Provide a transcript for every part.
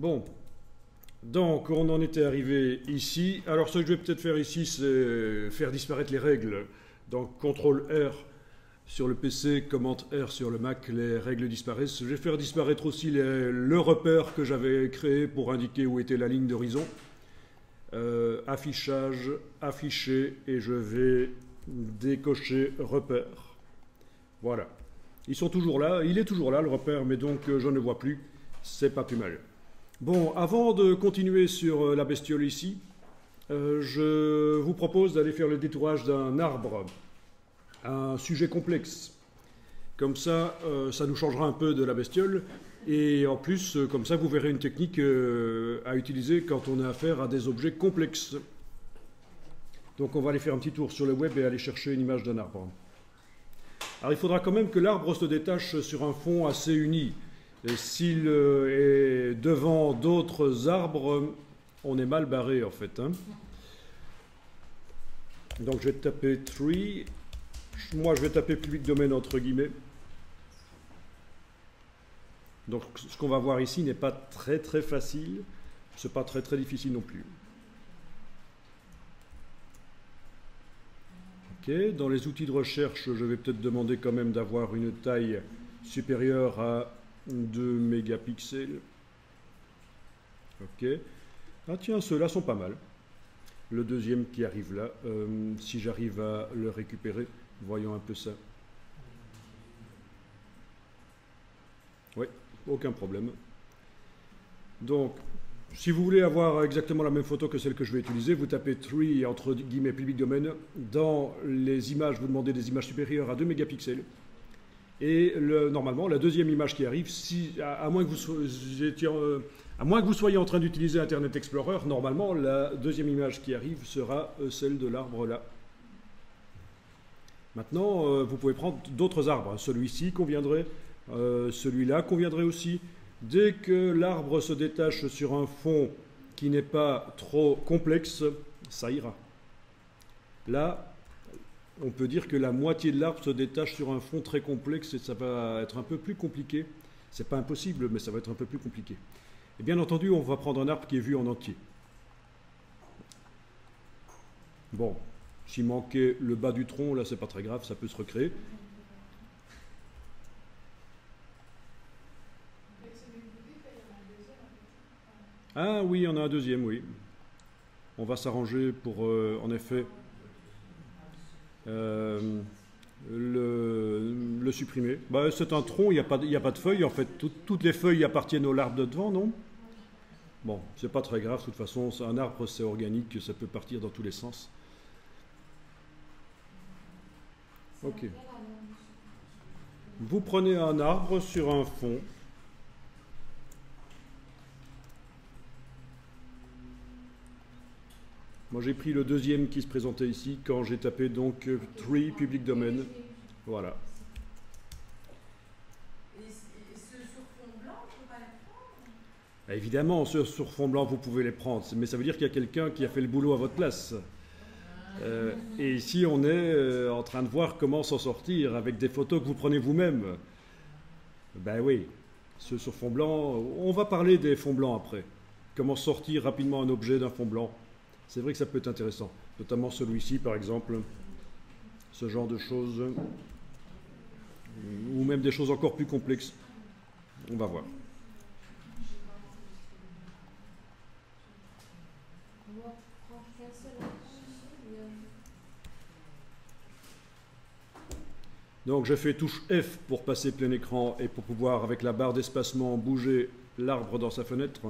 Bon, donc on en était arrivé ici. Alors ce que je vais peut-être faire ici, c'est faire disparaître les règles. Donc CTRL R sur le PC, commande R sur le Mac, les règles disparaissent. Je vais faire disparaître aussi le repère que j'avais créé pour indiquer où était la ligne d'horizon. Affichage, afficher, et je vais décocher repère. Voilà. Ils sont toujours là, il est toujours là le repère, mais donc je ne le vois plus. C'est pas plus mal. Bon, avant de continuer sur la bestiole ici, je vous propose d'aller faire le détourage d'un arbre, un sujet complexe. Comme ça, ça nous changera un peu de la bestiole. Et en plus, comme ça, vous verrez une technique à utiliser quand on a affaire à des objets complexes. Donc on va aller faire un petit tour sur le web et aller chercher une image d'un arbre. Alors il faudra quand même que l'arbre se détache sur un fond assez uni. Et s'il est devant d'autres arbres, on est mal barré en fait. Hein. Donc je vais taper tree. Moi je vais taper public domaine entre guillemets. Donc ce qu'on va voir ici n'est pas très facile. C'est pas très difficile non plus. Ok, dans les outils de recherche, je vais peut-être demander quand même d'avoir une taille supérieure à 2 mégapixels. Ok. Ah tiens, ceux-là sont pas mal. Le deuxième qui arrive là, si j'arrive à le récupérer, voyons un peu ça. Oui, aucun problème. Donc, si vous voulez avoir exactement la même photo que celle que je vais utiliser, vous tapez tree entre guillemets public domaine. Dans les images, vous demandez des images supérieures à 2 mégapixels. Et normalement, la deuxième image qui arrive, à moins que vous soyez en train d'utiliser Internet Explorer, normalement, la deuxième image qui arrive sera celle de l'arbre là. Maintenant, vous pouvez prendre d'autres arbres. Celui-ci conviendrait, celui-là conviendrait aussi. Dès que l'arbre se détache sur un fond qui n'est pas trop complexe, ça ira. Là, on peut dire que la moitié de l'arbre se détache sur un fond très complexe et ça va être un peu plus compliqué. C'est pas impossible, mais ça va être un peu plus compliqué. Et bien entendu, on va prendre un arbre qui est vu en entier. Bon, s'il manquait le bas du tronc, là, c'est pas très grave, ça peut se recréer. Ah oui, il y en a un deuxième, oui. On va s'arranger pour, en effet, le supprimer. Bah, c'est un tronc, il n'y a pas de feuilles. En fait, toutes les feuilles appartiennent au arbre de devant, non? Bon, c'est pas très grave. De toute façon, un arbre, c'est organique, ça peut partir dans tous les sens. Ok. Vous prenez un arbre sur un fond. Moi, j'ai pris le deuxième qui se présentait ici quand j'ai tapé donc tree public domain. Voilà. Et ce sur fond blanc, on peut pas les prendre? Évidemment, ceux sur fond blanc, vous pouvez les prendre, mais ça veut dire qu'il y a quelqu'un qui a fait le boulot à votre place. Et ici, on est en train de voir comment s'en sortir avec des photos que vous prenez vous-même. Ben oui, ceux sur fond blanc, on va parler des fonds blancs après. Comment sortir rapidement un objet d'un fond blanc. C'est vrai que ça peut être intéressant, notamment celui-ci par exemple, ce genre de choses, ou même des choses encore plus complexes. On va voir. Donc je fais touche F pour passer plein écran et pour pouvoir, avec la barre d'espacement, bouger l'arbre dans sa fenêtre.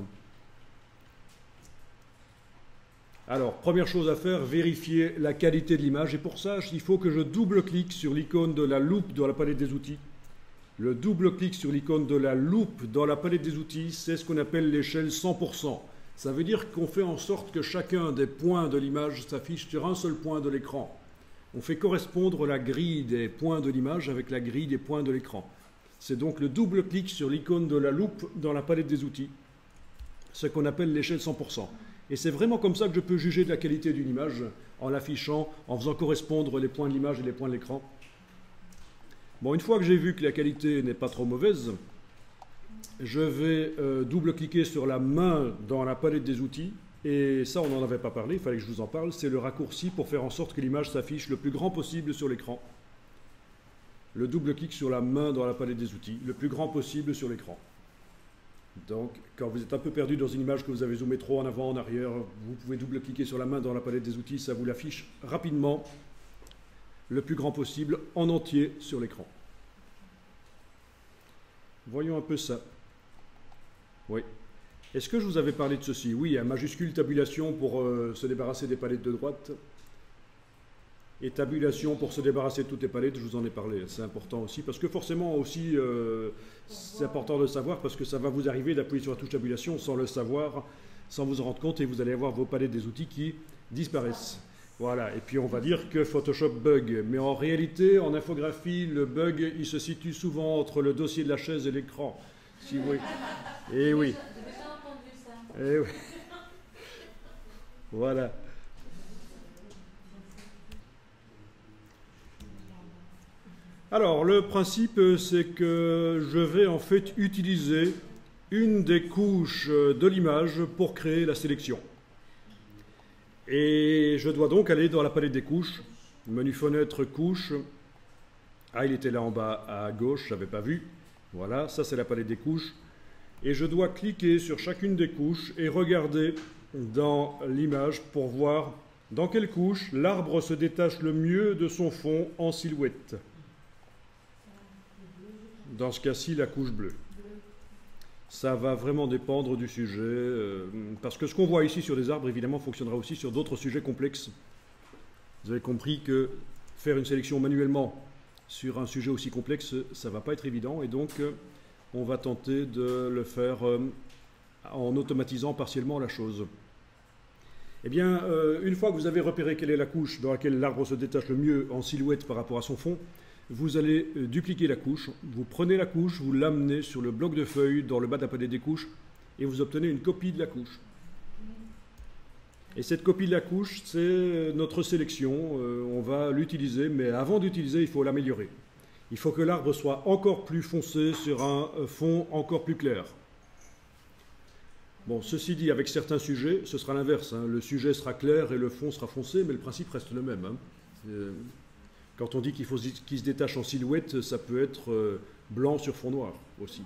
Alors, première chose à faire, vérifier la qualité de l'image. Et pour ça, il faut que je double-clique sur l'icône de la loupe dans la palette des outils. Le double-clic sur l'icône de la loupe dans la palette des outils, c'est ce qu'on appelle l'échelle 100%. Ça veut dire qu'on fait en sorte que chacun des points de l'image s'affiche sur un seul point de l'écran. On fait correspondre la grille des points de l'image avec la grille des points de l'écran. C'est donc le double-clic sur l'icône de la loupe dans la palette des outils, ce qu'on appelle l'échelle 100%. Et c'est vraiment comme ça que je peux juger de la qualité d'une image, en l'affichant, en faisant correspondre les points de l'image et les points de l'écran. Bon, une fois que j'ai vu que la qualité n'est pas trop mauvaise, je vais double-cliquer sur la main dans la palette des outils. Et ça, on n'en avait pas parlé, il fallait que je vous en parle. C'est le raccourci pour faire en sorte que l'image s'affiche le plus grand possible sur l'écran. Le double-clic sur la main dans la palette des outils, le plus grand possible sur l'écran. Donc, quand vous êtes un peu perdu dans une image que vous avez zoomé trop en avant, en arrière, vous pouvez double-cliquer sur la main dans la palette des outils, ça vous l'affiche rapidement, le plus grand possible, en entier sur l'écran. Voyons un peu ça. Oui. Est-ce que je vous avais parlé de ceci? Oui, un majuscule tabulation pour se débarrasser des palettes de droite. Et tabulation pour se débarrasser de toutes les palettes, je vous en ai parlé. C'est important aussi, parce que forcément aussi, c'est important de le savoir, parce que ça va vous arriver d'appuyer sur la touche tabulation sans le savoir, sans vous en rendre compte, et vous allez avoir vos palettes des outils qui disparaissent. Voilà, et puis on va dire que Photoshop bug. Mais en réalité, en infographie, le bug, il se situe souvent entre le dossier de la chaise et l'écran. Si oui. Et oui. Et oui. Voilà. Alors, le principe, c'est que je vais en fait utiliser une des couches de l'image pour créer la sélection. Et je dois donc aller dans la palette des couches, menu fenêtre, couche. Ah, il était là en bas à gauche, je n'avais pas vu. Voilà, ça c'est la palette des couches. Et je dois cliquer sur chacune des couches et regarder dans l'image pour voir dans quelle couche l'arbre se détache le mieux de son fond en silhouette. Dans ce cas-ci, la couche bleue. Ça va vraiment dépendre du sujet, parce que ce qu'on voit ici sur les arbres, évidemment, fonctionnera aussi sur d'autres sujets complexes. Vous avez compris que faire une sélection manuellement sur un sujet aussi complexe, ça ne va pas être évident, et donc on va tenter de le faire en automatisant partiellement la chose. Eh bien, une fois que vous avez repéré quelle est la couche dans laquelle l'arbre se détache le mieux en silhouette par rapport à son fond, vous allez dupliquer la couche, vous prenez la couche, vous l'amenez sur le bloc de feuilles dans le bas de la palette des couches et vous obtenez une copie de la couche. Et cette copie de la couche, c'est notre sélection, on va l'utiliser, mais avant d'utiliser, il faut l'améliorer. Il faut que l'arbre soit encore plus foncé sur un fond encore plus clair. Bon, ceci dit, avec certains sujets, ce sera l'inverse, hein. Le sujet sera clair et le fond sera foncé, mais le principe reste le même, hein. Quand on dit qu'il faut qu'il se détache en silhouette, ça peut être blanc sur fond noir aussi.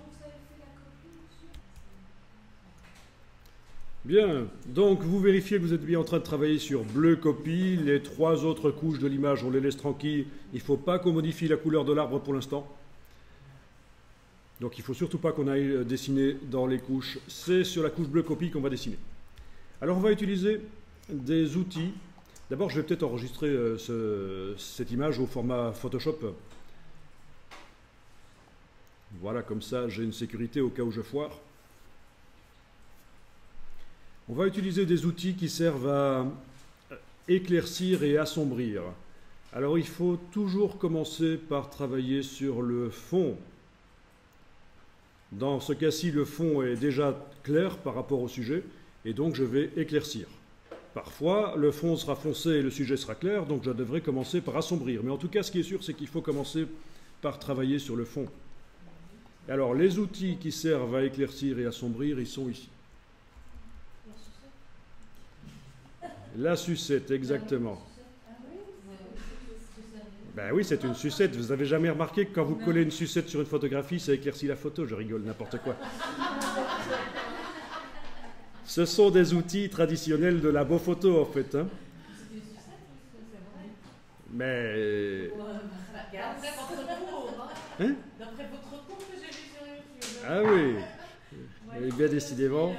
Bien, donc vous vérifiez que vous êtes bien en train de travailler sur bleu copie. Les trois autres couches de l'image, on les laisse tranquilles. Il ne faut pas qu'on modifie la couleur de l'arbre pour l'instant. Donc il ne faut surtout pas qu'on aille dessiner dans les couches. C'est sur la couche bleu copie qu'on va dessiner. Alors on va utiliser des outils. D'abord, je vais peut-être enregistrer cette image au format Photoshop. Voilà, comme ça, j'ai une sécurité au cas où je foire. On va utiliser des outils qui servent à éclaircir et assombrir. Alors, il faut toujours commencer par travailler sur le fond. Dans ce cas-ci, le fond est déjà clair par rapport au sujet, et donc je vais éclaircir. Parfois, le fond sera foncé et le sujet sera clair, donc je devrais commencer par assombrir. Mais en tout cas, ce qui est sûr, c'est qu'il faut commencer par travailler sur le fond. Alors, les outils qui servent à éclaircir et assombrir, ils sont ici. La sucette, exactement. Ben oui, c'est une sucette. Vous n'avez jamais remarqué que quand vous collez une sucette sur une photographie, ça éclaircit la photo? Je rigole, n'importe quoi. Ce sont des outils traditionnels de la photo, en fait. Hein. Mais... Hein? D'après votre cours que j'ai vu sur YouTube. Ah oui, et bien décidément.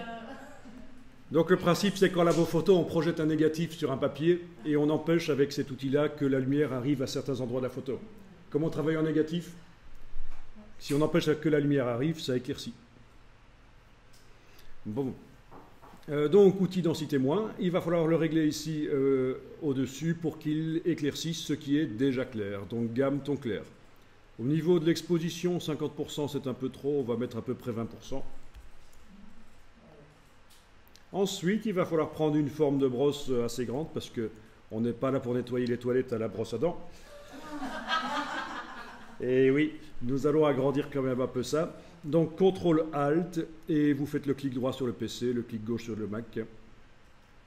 Donc le principe, c'est qu'en photo, on projette un négatif sur un papier et on empêche avec cet outil-là que la lumière arrive à certains endroits de la photo. Comment travailler en négatif? Si on empêche que la lumière arrive, ça éclaircit. Bon. Donc, outil densité moins, il va falloir le régler ici au-dessus pour qu'il éclaircisse ce qui est déjà clair. Donc, gamme ton clair. Au niveau de l'exposition, 50% c'est un peu trop, on va mettre à peu près 20%. Ensuite, il va falloir prendre une forme de brosse assez grande parce qu'on n'est pas là pour nettoyer les toilettes à la brosse à dents. Et oui, nous allons agrandir quand même un peu ça. Donc CTRL-ALT et vous faites le clic droit sur le PC, le clic gauche sur le Mac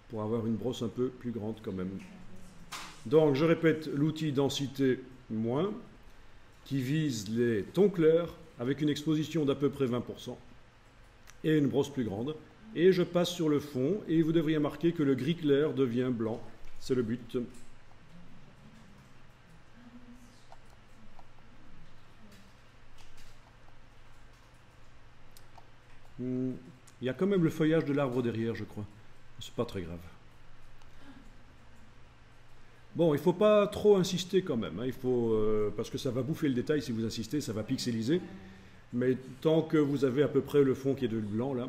pour avoir une brosse un peu plus grande quand même. Donc je répète, l'outil densité moins qui vise les tons clairs avec une exposition d'à peu près 20% et une brosse plus grande. Et je passe sur le fond et vous devriez remarquer que le gris clair devient blanc. C'est le but. Il y a quand même le feuillage de l'arbre derrière, je crois. C'est pas très grave. Bon, il ne faut pas trop insister quand même. Il faut, parce que ça va bouffer le détail si vous insistez, ça va pixeliser. Mais tant que vous avez à peu près le fond qui est de blanc, là.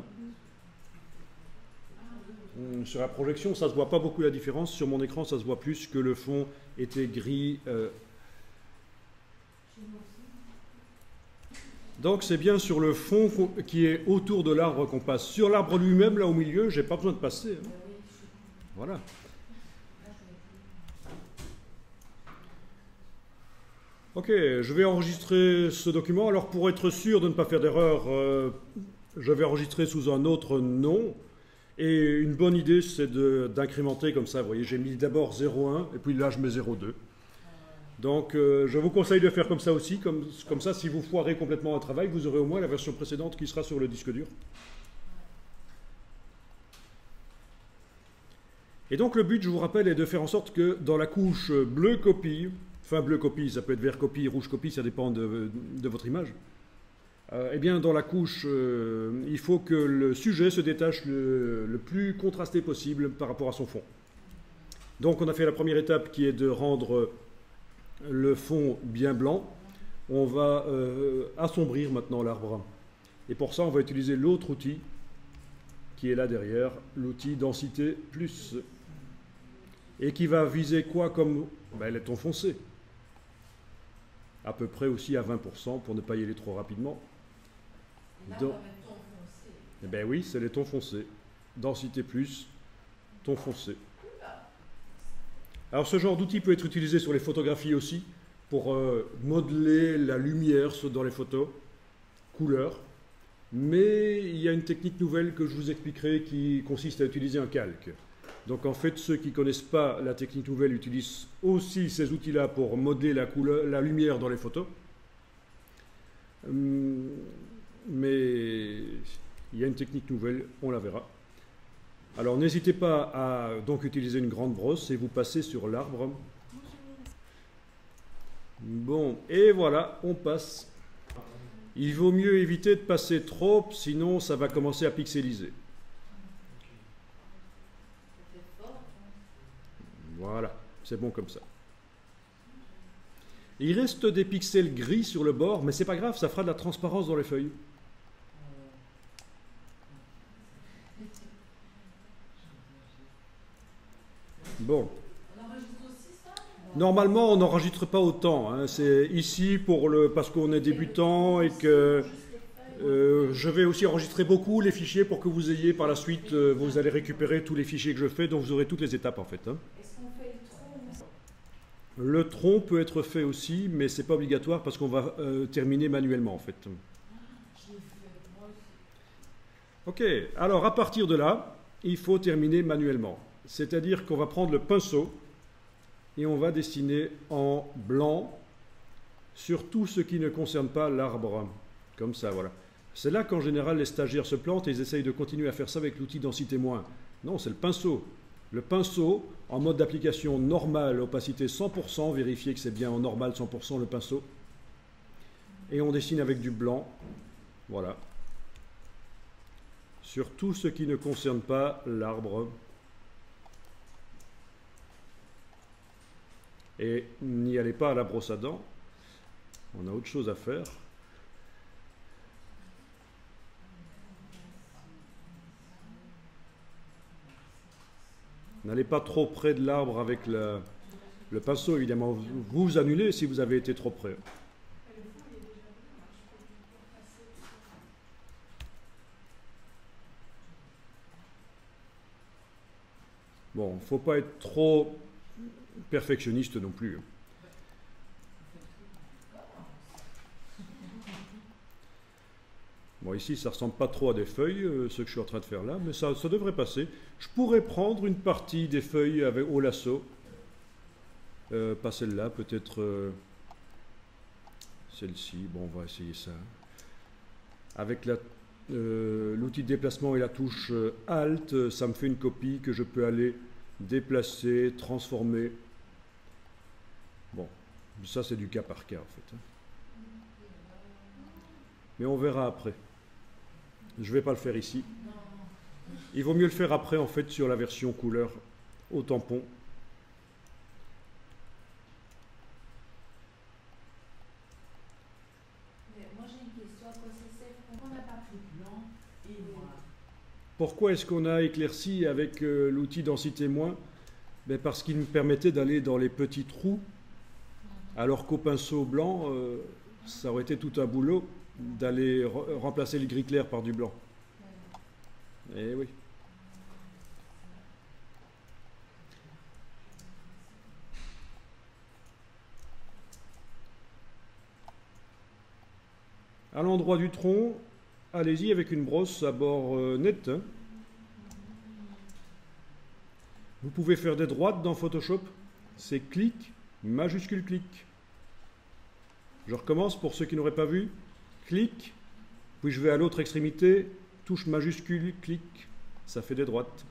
Sur la projection, ça ne se voit pas beaucoup la différence. Sur mon écran, ça se voit plus que le fond était gris. Donc c'est bien sur le fond qui est autour de l'arbre qu'on passe. Sur l'arbre lui-même, là au milieu, j'ai pas besoin de passer. Voilà. Ok, je vais enregistrer ce document. Alors pour être sûr de ne pas faire d'erreur, je vais enregistrer sous un autre nom. Et une bonne idée, c'est d'incrémenter comme ça. Vous voyez, j'ai mis d'abord 0,1 et puis là, je mets 0,2. Donc, je vous conseille de faire comme ça aussi. Comme ça, si vous foirez complètement un travail, vous aurez au moins la version précédente qui sera sur le disque dur. Et donc, le but, je vous rappelle, est de faire en sorte que dans la couche bleu copie, enfin bleu copie, ça peut être vert copie, rouge copie, ça dépend de votre image. Eh bien, dans la couche, il faut que le sujet se détache le plus contrasté possible par rapport à son fond. Donc, on a fait la première étape qui est de rendre le fond bien blanc. On va assombrir maintenant l'arbre. Et pour ça, on va utiliser l'autre outil qui est là derrière, l'outil densité plus. Et qui va viser quoi comme les tons foncés. À peu près aussi à 20% pour ne pas y aller trop rapidement. Donc, eh bien oui, c'est les tons foncés. Densité plus, tons foncés. Alors ce genre d'outil peut être utilisé sur les photographies aussi, pour modeler la lumière dans les photos, couleur. Mais il y a une technique nouvelle que je vous expliquerai qui consiste à utiliser un calque. Donc en fait, ceux qui ne connaissent pas la technique nouvelle utilisent aussi ces outils-là pour modeler la lumière dans les photos. Mais il y a une technique nouvelle, on la verra. Alors n'hésitez pas à donc utiliser une grande brosse et vous passez sur l'arbre. Bon, et voilà, on passe. Il vaut mieux éviter de passer trop, sinon ça va commencer à pixeliser. Voilà, c'est bon comme ça. Il reste des pixels gris sur le bord, mais c'est pas grave, ça fera de la transparence dans les feuilles. Bon. Normalement, on n'enregistre pas autant. Hein. C'est ici parce qu'on est débutant et que je vais aussi enregistrer beaucoup les fichiers pour que vous ayez par la suite, vous allez récupérer tous les fichiers que je fais, donc vous aurez toutes les étapes en fait. Hein. Est-ce qu'on fait le tronc? Le tronc peut être fait aussi, mais c'est pas obligatoire parce qu'on va terminer manuellement en fait. Ok, alors à partir de là, il faut terminer manuellement. C'est-à-dire qu'on va prendre le pinceau et on va dessiner en blanc sur tout ce qui ne concerne pas l'arbre. Comme ça, voilà. C'est là qu'en général les stagiaires se plantent et ils essayent de continuer à faire ça avec l'outil densité moins. Non, c'est le pinceau. Le pinceau, en mode d'application normal, opacité 100%, vérifiez que c'est bien en normal 100% le pinceau. Et on dessine avec du blanc. Voilà. Sur tout ce qui ne concerne pas l'arbre. Et n'y allez pas à la brosse à dents. On a autre chose à faire. N'allez pas trop près de l'arbre avec le pinceau, évidemment. Vous annulez si vous avez été trop près. Bon, il ne faut pas être trop perfectionniste non plus. Bon, ici, ça ressemble pas trop à des feuilles, ce que je suis en train de faire là, mais ça devrait passer. Je pourrais prendre une partie des feuilles au lasso. Pas celle-là, peut-être celle-ci. Bon, on va essayer ça. Avec l'outil de déplacement et la touche Alt, ça me fait une copie que je peux aller déplacer, transformer. Bon, ça c'est du cas par cas en fait. Mais on verra après. Je ne vais pas le faire ici. Il vaut mieux le faire après en fait sur la version couleur au tampon. Mais moi j'ai une question, à quoi ça sert? Pourquoi on n'a pas pris blanc et noir? Pourquoi est-ce qu'on a éclairci avec l'outil densité moins? Ben parce qu'il me permettait d'aller dans les petits trous, alors qu'au pinceau blanc, ça aurait été tout un boulot d'aller remplacer le gris clair par du blanc. Eh oui. À l'endroit du tronc, allez-y avec une brosse à bord net. Hein. Vous pouvez faire des droites dans Photoshop. C'est clic, majuscule clic. Je recommence pour ceux qui n'auraient pas vu. Clic, puis je vais à l'autre extrémité, touche majuscule, clic, ça fait des droites.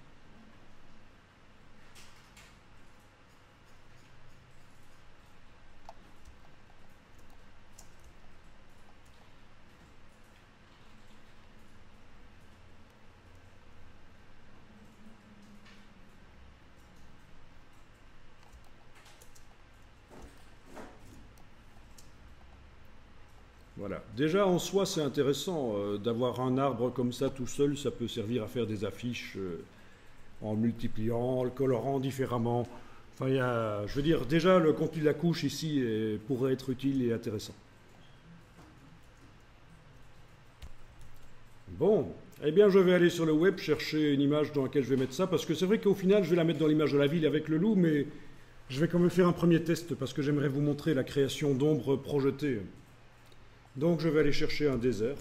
Voilà. Déjà en soi c'est intéressant d'avoir un arbre comme ça tout seul, ça peut servir à faire des affiches en multipliant, en le colorant différemment. Enfin, je veux dire, déjà le contenu de la couche ici pourrait être utile et intéressant. Bon, eh bien je vais aller sur le web chercher une image dans laquelle je vais mettre ça, parce que c'est vrai qu'au final je vais la mettre dans l'image de la ville avec le loup, mais je vais quand même faire un premier test, parce que j'aimerais vous montrer la création d'ombres projetées. Donc je vais aller chercher un désert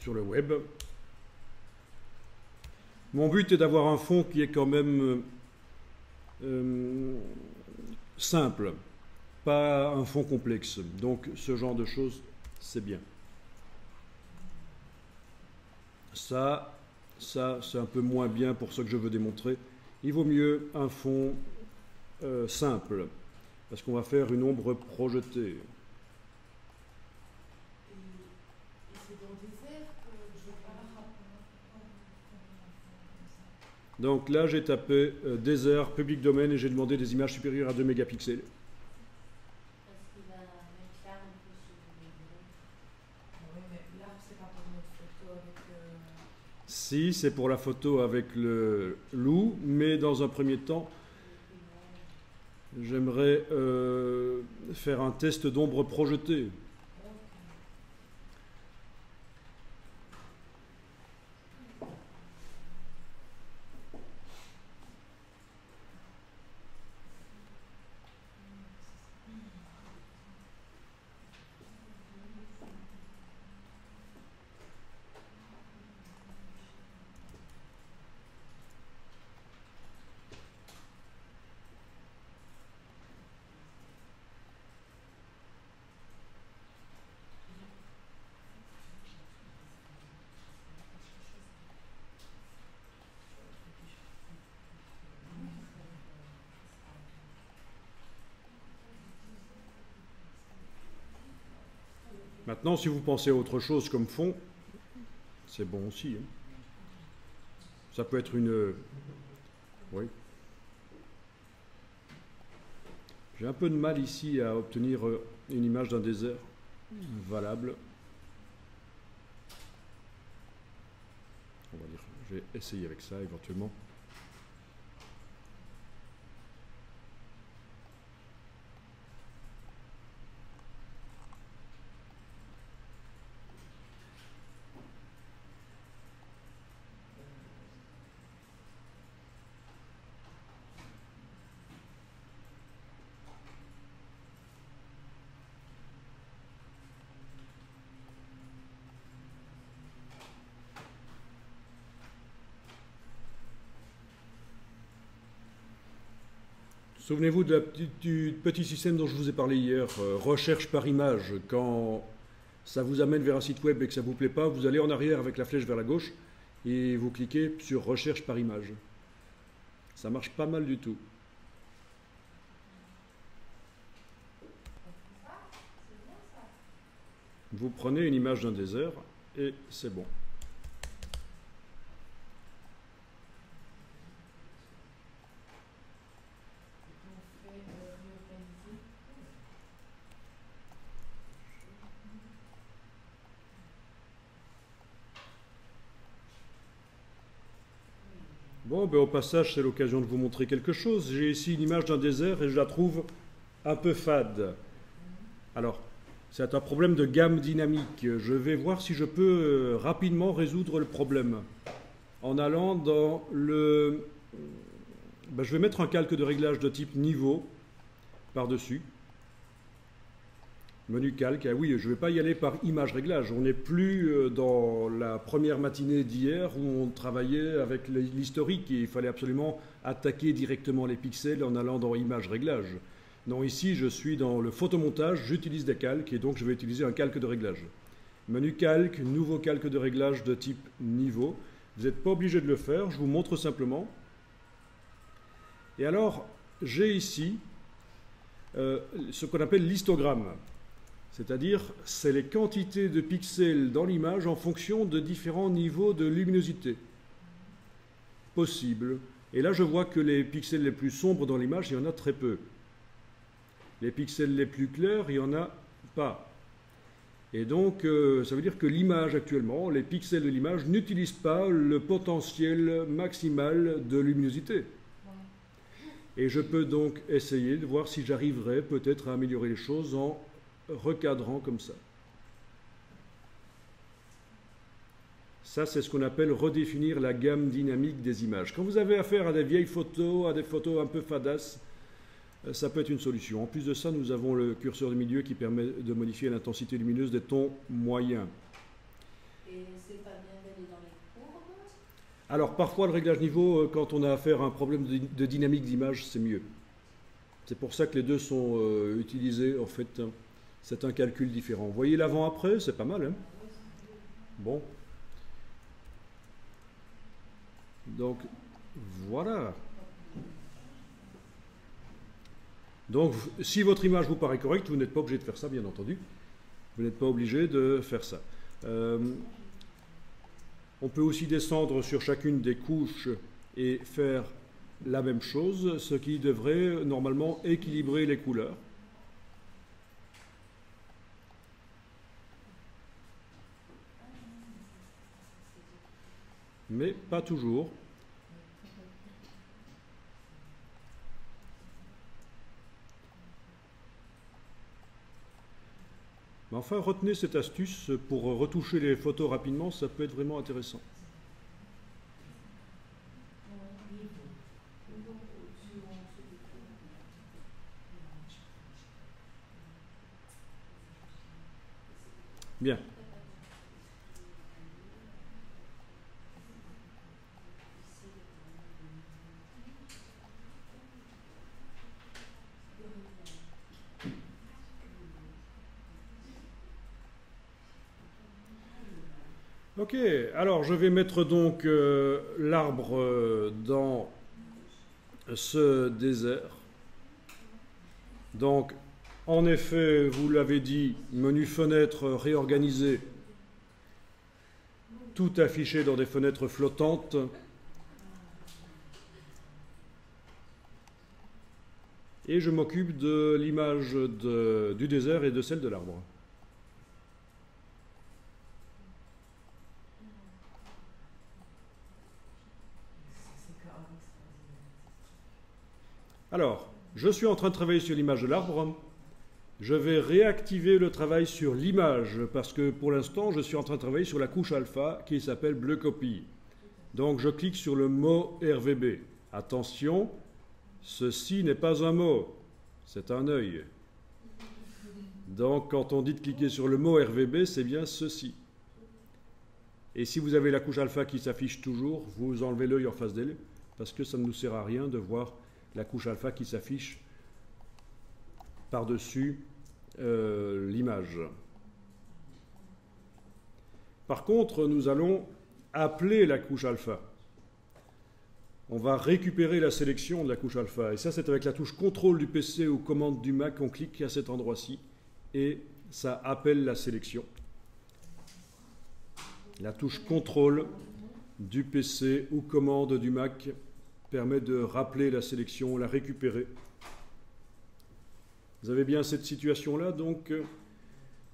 sur le web. Mon but est d'avoir un fond qui est quand même simple, pas un fond complexe. Donc ce genre de choses, c'est bien. Ça c'est un peu moins bien pour ce que je veux démontrer. Il vaut mieux un fond simple, parce qu'on va faire une ombre projetée. Donc là, j'ai tapé désert, public domaine et j'ai demandé des images supérieures à 2 mégapixels. Parce qu'il va mettre l'arbre sur le. Oui, mais l'arbre, c'est pas pour notre photo avec. Si, c'est pour la photo avec le loup, mais dans un premier temps, j'aimerais faire un test d'ombre projetée. Maintenant, si vous pensez à autre chose comme fond, c'est bon aussi. Hein. Ça peut être une... Oui. J'ai un peu de mal ici à obtenir une image d'un désert valable. On va dire, je vais essayer avec ça éventuellement. Souvenez-vous du petit système dont je vous ai parlé hier, recherche par image. Quand ça vous amène vers un site web et que ça ne vous plaît pas, vous allez en arrière avec la flèche vers la gauche et vous cliquez sur recherche par image. Ça marche pas mal du tout. Vous prenez une image d'un désert et c'est bon. Bon, ben au passage, c'est l'occasion de vous montrer quelque chose. J'ai ici une image d'un désert et je la trouve un peu fade. Alors, c'est un problème de gamme dynamique. Je vais voir si je peux rapidement résoudre le problème. En allant dans le... Ben, je vais mettre un calque de réglage de type niveau par-dessus. Menu calque, ah oui, je ne vais pas y aller par image réglage. On n'est plus dans la première matinée d'hier où on travaillait avec l'historique et il fallait absolument attaquer directement les pixels en allant dans image réglage. Non, ici je suis dans le photomontage, j'utilise des calques et donc je vais utiliser un calque de réglage. Menu calque, nouveau calque de réglage de type niveau. Vous n'êtes pas obligé de le faire, je vous montre simplement. Et alors, j'ai ici ce qu'on appelle l'histogramme. C'est-à-dire, c'est les quantités de pixels dans l'image en fonction de différents niveaux de luminosité possibles. Et là, je vois que les pixels les plus sombres dans l'image, il y en a très peu. Les pixels les plus clairs, il n'y en a pas. Et donc, ça veut dire que l'image actuellement, les pixels de l'image n'utilisent pas le potentiel maximal de luminosité. Et je peux donc essayer de voir si j'arriverai peut-être à améliorer les choses en recadrant comme ça. Ça, c'est ce qu'on appelle redéfinir la gamme dynamique des images. Quand vous avez affaire à des vieilles photos, à des photos un peu fadasses, ça peut être une solution. En plus de ça, nous avons le curseur de milieu qui permet de modifier l'intensité lumineuse des tons moyens. Et c'est pas bien d'aller dans les courbes? Alors, parfois, le réglage niveau, quand on a affaire à un problème de dynamique d'image, c'est mieux. C'est pour ça que les deux sont utilisés, en fait. C'est un calcul différent. Vous voyez l'avant-après, c'est pas mal, hein? Bon. Donc, voilà. Donc, si votre image vous paraît correcte, vous n'êtes pas obligé de faire ça, bien entendu. Vous n'êtes pas obligé de faire ça. On peut aussi descendre sur chacune des couches et faire la même chose, ce qui devrait normalement équilibrer les couleurs. Mais pas toujours. Mais enfin, retenez cette astuce pour retoucher les photos rapidement, ça peut être vraiment intéressant. Bien. Ok, alors je vais mettre donc l'arbre dans ce désert. Donc, en effet, vous l'avez dit, menu fenêtre réorganisé, tout affiché dans des fenêtres flottantes. Et je m'occupe de l'image du désert et de celle de l'arbre. Alors, je suis en train de travailler sur l'image de l'arbre. Je vais réactiver le travail sur l'image parce que pour l'instant, je suis en train de travailler sur la couche alpha qui s'appelle Bleu Copy. Donc, je clique sur le mot RVB. Attention, ceci n'est pas un mot, c'est un œil. Donc, quand on dit de cliquer sur le mot RVB, c'est bien ceci. Et si vous avez la couche alpha qui s'affiche toujours, vous enlevez l'œil en face d'elle parce que ça ne nous sert à rien de voir la couche alpha qui s'affiche par-dessus l'image. Par contre, nous allons appeler la couche alpha. On va récupérer la sélection de la couche alpha. Et ça, c'est avec la touche contrôle du PC ou commande du Mac. On clique à cet endroit-ci et ça appelle la sélection. La touche contrôle du PC ou commande du Mac permet de rappeler la sélection, la récupérer. Vous avez bien cette situation-là, donc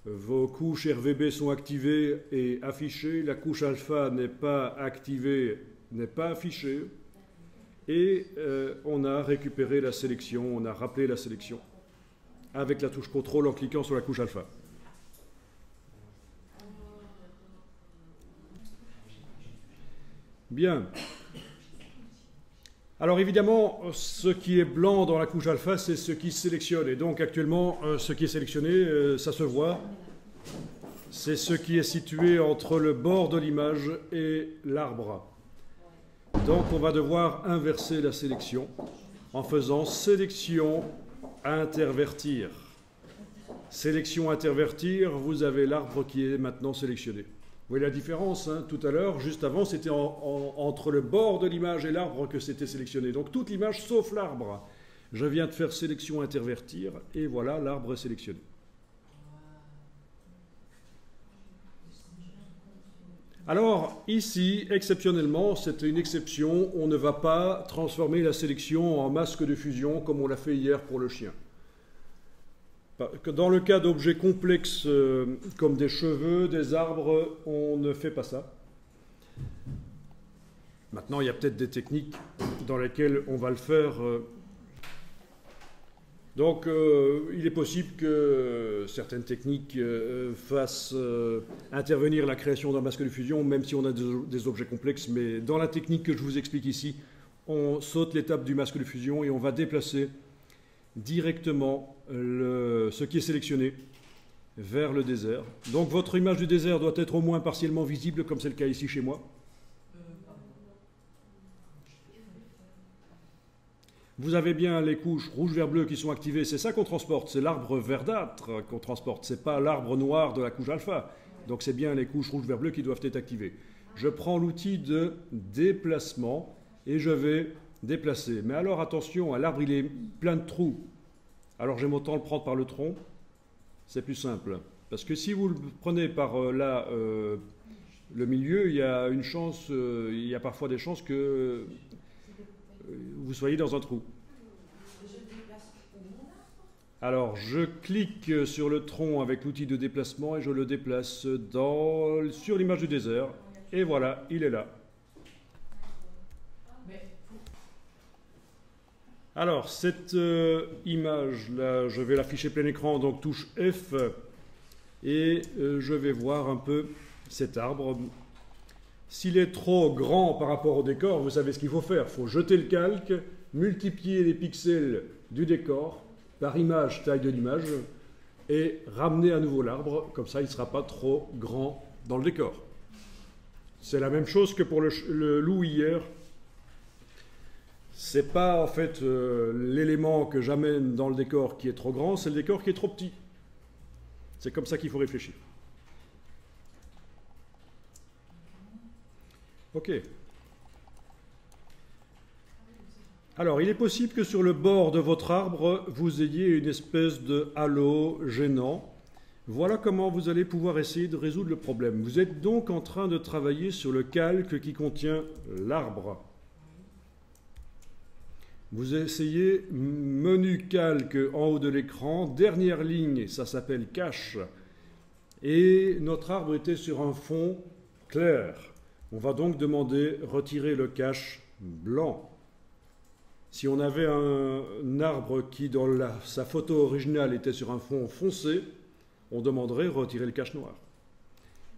vos couches RVB sont activées et affichées, la couche alpha n'est pas activée, n'est pas affichée, et on a récupéré la sélection, on a rappelé la sélection avec la touche contrôle en cliquant sur la couche alpha. Bien. Alors évidemment, ce qui est blanc dans la couche alpha, c'est ce qui sélectionne. Et donc actuellement, ce qui est sélectionné, ça se voit, c'est ce qui est situé entre le bord de l'image et l'arbre. Donc on va devoir inverser la sélection en faisant sélection intervertir. Sélection intervertir, vous avez l'arbre qui est maintenant sélectionné. Vous voyez la différence, hein, tout à l'heure, juste avant, c'était entre le bord de l'image et l'arbre que c'était sélectionné. Donc toute l'image sauf l'arbre. Je viens de faire sélection intervertir et voilà, l'arbre est sélectionné. Alors ici, exceptionnellement, c'est une exception, on ne va pas transformer la sélection en masque de fusion comme on l'a fait hier pour le chien. Dans le cas d'objets complexes comme des cheveux, des arbres, on ne fait pas ça. Maintenant, il y a peut-être des techniques dans lesquelles on va le faire. Donc, il est possible que certaines techniques fassent intervenir la création d'un masque de fusion, même si on a des objets complexes. Mais dans la technique que je vous explique ici, on saute l'étape du masque de fusion et on va déplacer directement ce qui est sélectionné vers le désert. Donc votre image du désert doit être au moins partiellement visible, comme c'est le cas ici chez moi. Vous avez bien les couches rouge, vert, bleu qui sont activées, c'est ça qu'on transporte, c'est l'arbre verdâtre qu'on transporte, c'est pas l'arbre noir de la couche alpha. Donc c'est bien les couches rouge, vert, bleu qui doivent être activées. Je prends l'outil de déplacement et je vais déplacer. Mais alors attention, l'arbre il est plein de trous. Alors j'aime autant le prendre par le tronc, c'est plus simple. Parce que si vous le prenez par là, le milieu, il y a une chance, il y a parfois des chances que vous soyez dans un trou. Alors je clique sur le tronc avec l'outil de déplacement et je le déplace sur l'image du désert. Et voilà, il est là. Alors, cette image-là, je vais l'afficher plein écran, donc touche F, et je vais voir un peu cet arbre. S'il est trop grand par rapport au décor, vous savez ce qu'il faut faire. Il faut jeter le calque, multiplier les pixels du décor par image, taille de l'image, et ramener à nouveau l'arbre, comme ça il ne sera pas trop grand dans le décor. C'est la même chose que pour le loup hier. C'est pas en fait l'élément que j'amène dans le décor qui est trop grand, c'est le décor qui est trop petit. C'est comme ça qu'il faut réfléchir. Ok. Alors, il est possible que sur le bord de votre arbre, vous ayez une espèce de halo gênant. Voilà comment vous allez pouvoir essayer de résoudre le problème. Vous êtes donc en train de travailler sur le calque qui contient l'arbre. Vous essayez menu calque en haut de l'écran, dernière ligne, ça s'appelle cache. Et notre arbre était sur un fond clair. On va donc demander retirer le cache blanc. Si on avait un arbre qui, dans sa photo originale, était sur un fond foncé, on demanderait retirer le cache noir.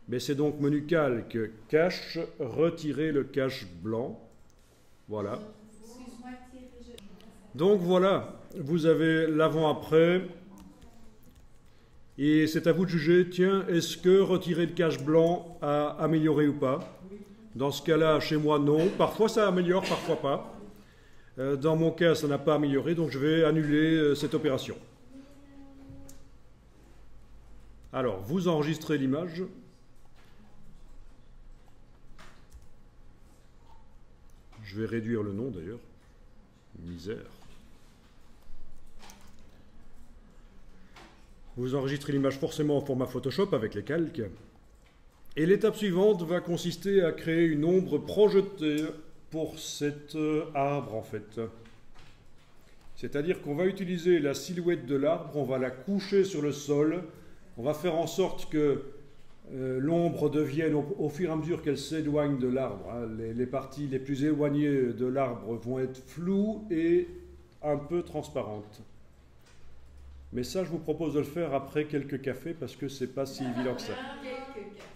Mais c'est donc menu calque, cache, retirer le cache blanc. Voilà. Donc voilà, vous avez l'avant-après, et c'est à vous de juger, tiens, est-ce que retirer le cache blanc a amélioré ou pas? Dans ce cas-là, chez moi, non. Parfois ça améliore, parfois pas. Dans mon cas, ça n'a pas amélioré, donc je vais annuler cette opération. Alors, vous enregistrez l'image. Je vais réduire le nom d'ailleurs. Misère. Vous enregistrez l'image forcément en format Photoshop avec les calques. Et l'étape suivante va consister à créer une ombre projetée pour cet arbre en fait. C'est-à-dire qu'on va utiliser la silhouette de l'arbre, on va la coucher sur le sol, on va faire en sorte que l'ombre devienne, au fur et à mesure qu'elle s'éloigne de l'arbre, hein, les parties les plus éloignées de l'arbre vont être floues et un peu transparentes. Mais ça, je vous propose de le faire après quelques cafés parce que c'est pas si évident que ça. Quelques cafés.